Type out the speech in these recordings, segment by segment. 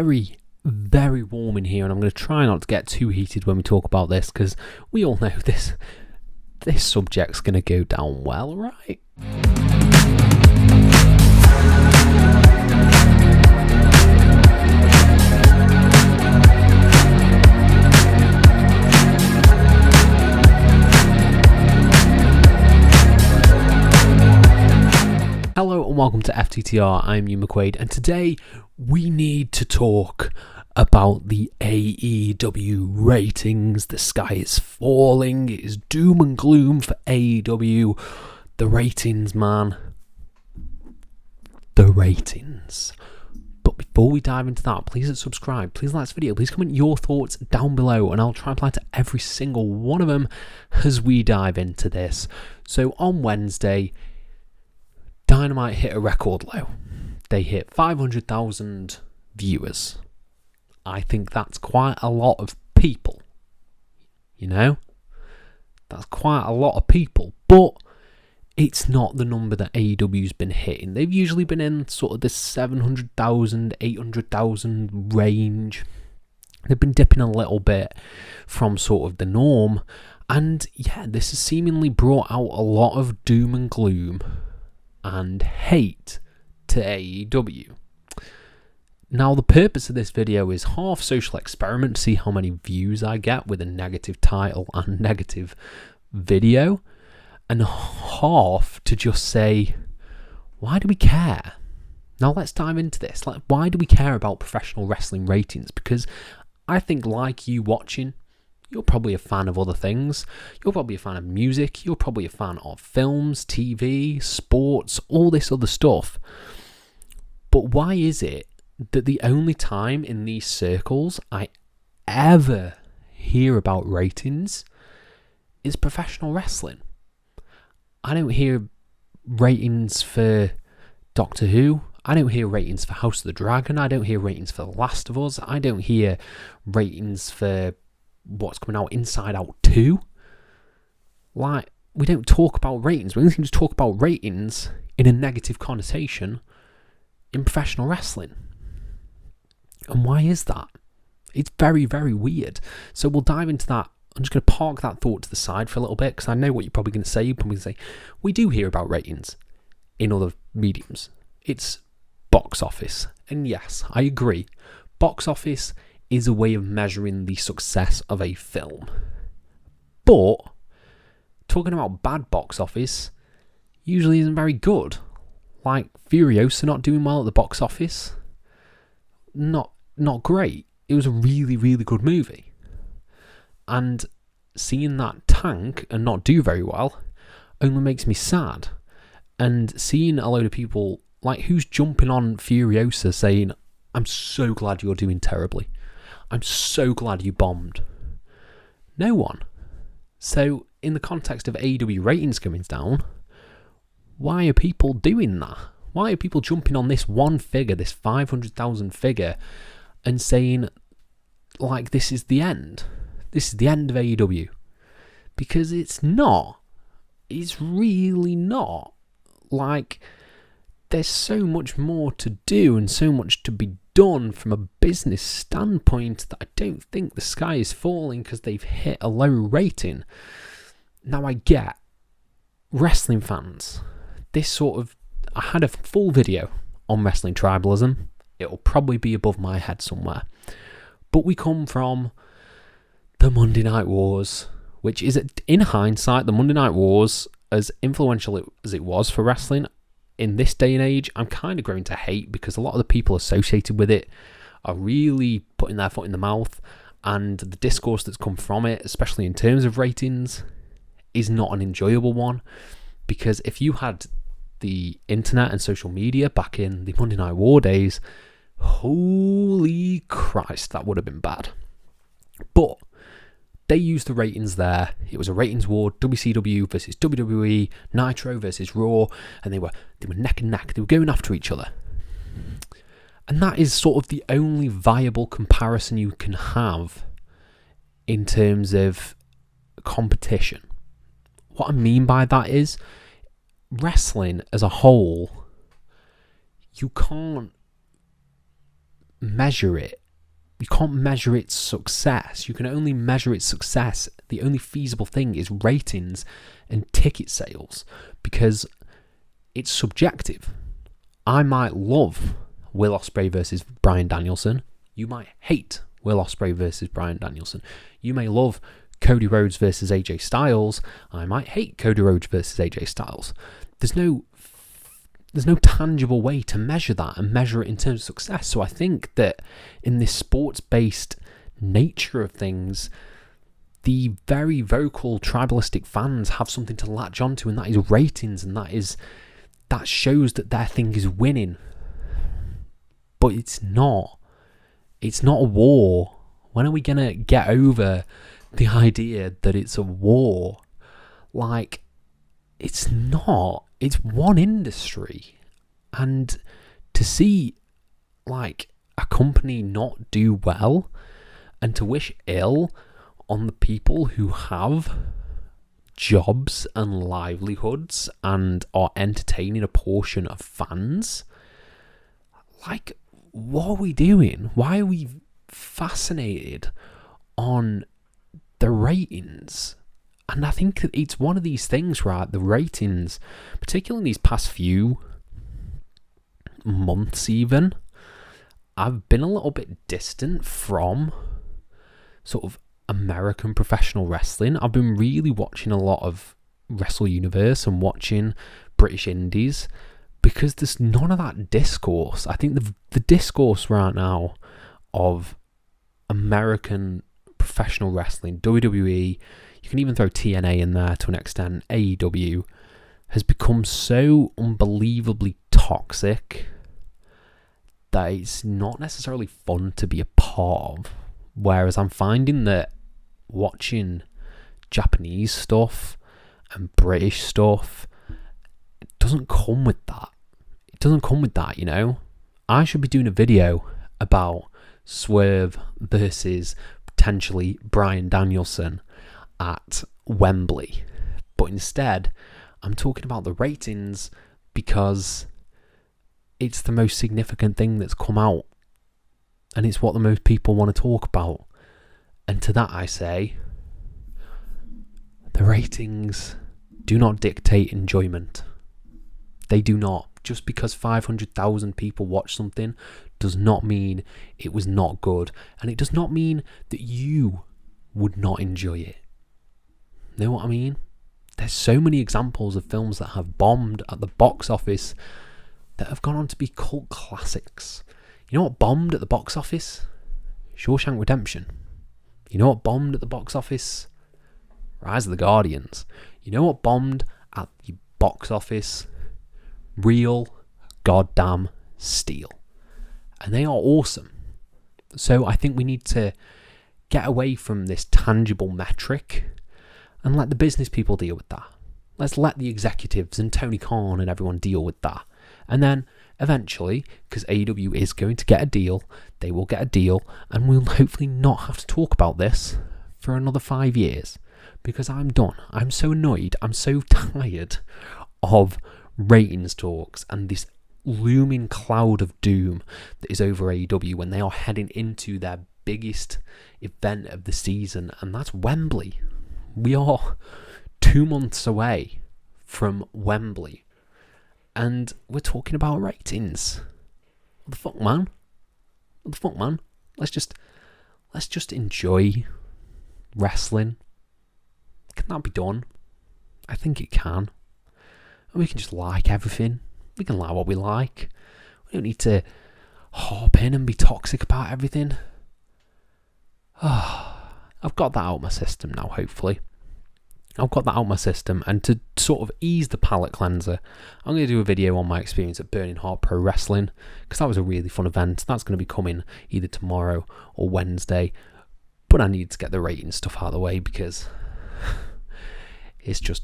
very, very warm in here, and I'm going to try not to get too heated when we talk about this, because we all know this subject's going to go down well, right? Hello and welcome to FTTR, I'm Hugh McQuaid, and today we need to talk about the AEW ratings. The sky is falling, it is doom and gloom for AEW. The ratings, man. The ratings. But before we dive into that, please subscribe, please like this video, please comment your thoughts down below, and I'll try and reply to every single one of them as we dive into this. So on Wednesday, Dynamite hit a record low. They hit 500,000 viewers. I think that's quite a lot of people. You know? That's quite a lot of people. But it's not the number that AEW's been hitting. They've usually been in sort of the 700,000, 800,000 range. They've been dipping a little bit from sort of the norm. And yeah, this has seemingly brought out a lot of doom and gloom and hate to AEW. Now, the purpose of this video is half social experiment to see how many views I get with a negative title and negative video, and half to just say, why do we care? Now let's dive into this. Like, why do we care about professional wrestling ratings? Because I think, like you watching, you're probably a fan of other things. You're probably a fan of music. You're probably a fan of films, TV, sports, all this other stuff. But why is it that the only time in these circles I ever hear about ratings is professional wrestling? I don't hear ratings for Doctor Who. I don't hear ratings for House of the Dragon. I don't hear ratings for The Last of Us. I don't hear ratings for what's coming out, Inside Out 2. Like, we don't talk about ratings. We only seem to talk about ratings in a negative connotation in professional wrestling. And why is that? It's very, very weird. So we'll dive into that. I'm just going to park that thought to the side for a little bit, because I know what you're probably going to say. You're probably going to say, we do hear about ratings in other mediums. It's box office. And yes, I agree. Box office is a way of measuring the success of a film. But talking about bad box office usually isn't very good. Like Furiosa not doing well at the box office. Not great. It was a really, really good movie. And seeing that tank and not do very well only makes me sad. And seeing a load of people, like, who's jumping on Furiosa saying, I'm so glad you're doing terribly. I'm so glad you bombed. No one. So, in the context of AEW ratings coming down, why are people doing that? Why are people jumping on this one figure, this 500,000 figure, and saying, like, this is the end? This is the end of AEW. Because it's not. It's really not. Like, there's so much more to do and so much to be done from a business standpoint that I don't think the sky is falling because they've hit a low rating. Now, I get wrestling fans. I had a full video on wrestling tribalism. It'll probably be above my head somewhere. But we come from the Monday Night Wars, which is, in hindsight, the Monday Night Wars, as influential as it was for wrestling, in this day and age, I'm kind of growing to hate, because a lot of the people associated with it are really putting their foot in the mouth, and the discourse that's come from it, especially in terms of ratings, is not an enjoyable one. Because if you had the internet and social media back in the Monday Night War days, holy Christ, that would have been bad. But they used the ratings there. It was a ratings war, WCW versus WWE, Nitro versus Raw, and they were neck and neck. They were going after each other. And that is sort of the only viable comparison you can have in terms of competition. What I mean by that is, wrestling as a whole, you can't measure it. You can't measure its success. You can only measure its success. The only feasible thing is ratings and ticket sales, because it's subjective. I might love Will Ospreay versus Bryan Danielson. You might hate Will Ospreay versus Bryan Danielson. You may love Cody Rhodes versus AJ Styles. I might hate Cody Rhodes versus AJ Styles. There's no tangible way to measure that and measure it in terms of success. So I think that in this sports-based nature of things, the very vocal tribalistic fans have something to latch onto, and that is ratings, and that shows that their thing is winning. But it's not. It's not a war. When are we going to get over the idea that it's a war? Like, it's not. It's one industry. And to see, like, a company not do well and to wish ill on the people who have jobs and livelihoods and are entertaining a portion of fans, like, what are we doing? Why are we fascinated on the ratings? And I think that it's one of these things, right? The ratings, particularly in these past few months even, I've been a little bit distant from sort of American professional wrestling. I've been really watching a lot of Wrestle Universe and watching British Indies, because there's none of that discourse. I think the discourse right now of American professional wrestling, WWE, you can even throw TNA in there to an extent, AEW, has become so unbelievably toxic that it's not necessarily fun to be a part of. Whereas I'm finding that watching Japanese stuff and British stuff, it doesn't come with that. It doesn't come with that, you know? I should be doing a video about Swerve versus potentially Bryan Danielson at Wembley. But instead, I'm talking about the ratings because it's the most significant thing that's come out. And it's what the most people want to talk about. And to that I say, the ratings do not dictate enjoyment. They do not. Just because 500,000 people watch something does not mean it was not good. And it does not mean that you would not enjoy it. Know what I mean? There's so many examples of films that have bombed at the box office that have gone on to be cult classics. You know what bombed at the box office? Shawshank Redemption. You know what bombed at the box office? Rise of the Guardians. You know what bombed at the box office? Real goddamn Steel. And they are awesome. So I think we need to get away from this tangible metric and let the business people deal with that. Let's let the executives and Tony Khan and everyone deal with that. And then eventually, because AEW is going to get a deal, they will get a deal, and we'll hopefully not have to talk about this for another 5 years. Because I'm done. I'm so annoyed. I'm so tired of ratings talks and this looming cloud of doom that is over AEW when they are heading into their biggest event of the season, and that's Wembley. We are 2 months away from Wembley, and we're talking about ratings. What the fuck, man? What the fuck, man? Let's just enjoy wrestling. Can that be done? I think it can. And we can just like everything. We can like what we like. We don't need to hop in and be toxic about everything. I've got that out of my system now, hopefully. I've got that out of my system, and to sort of ease the palate cleanser, I'm going to do a video on my experience at Burning Heart Pro Wrestling, because that was a really fun event. That's going to be coming either tomorrow or Wednesday, but I need to get the rating stuff out of the way, because it's just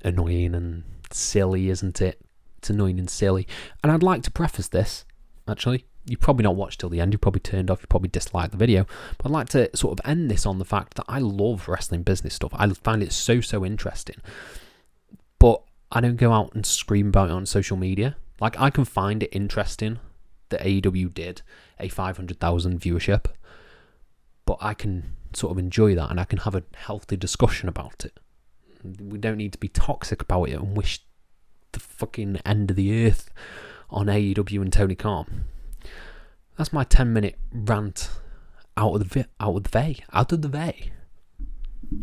annoying and silly, isn't it? It's annoying and silly. And I'd like to preface this, actually. You've probably not watched till the end. You probably turned off. You probably disliked the video. But I'd like to sort of end this on the fact that I love wrestling business stuff. I find it so interesting. But I don't go out and scream about it on social media. Like, I can find it interesting that AEW did a 500,000 viewership, but I can sort of enjoy that and I can have a healthy discussion about it. We don't need to be toxic about it and wish the fucking end of the earth on AEW and Tony Khan. That's my 10-minute rant out of the way.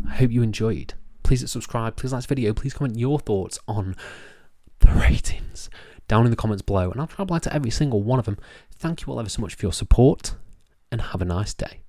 I hope you enjoyed. Please hit subscribe, please like this video, please comment your thoughts on the ratings down in the comments below, and I'll try to reply to every single one of them. Thank you all ever so much for your support, and have a nice day.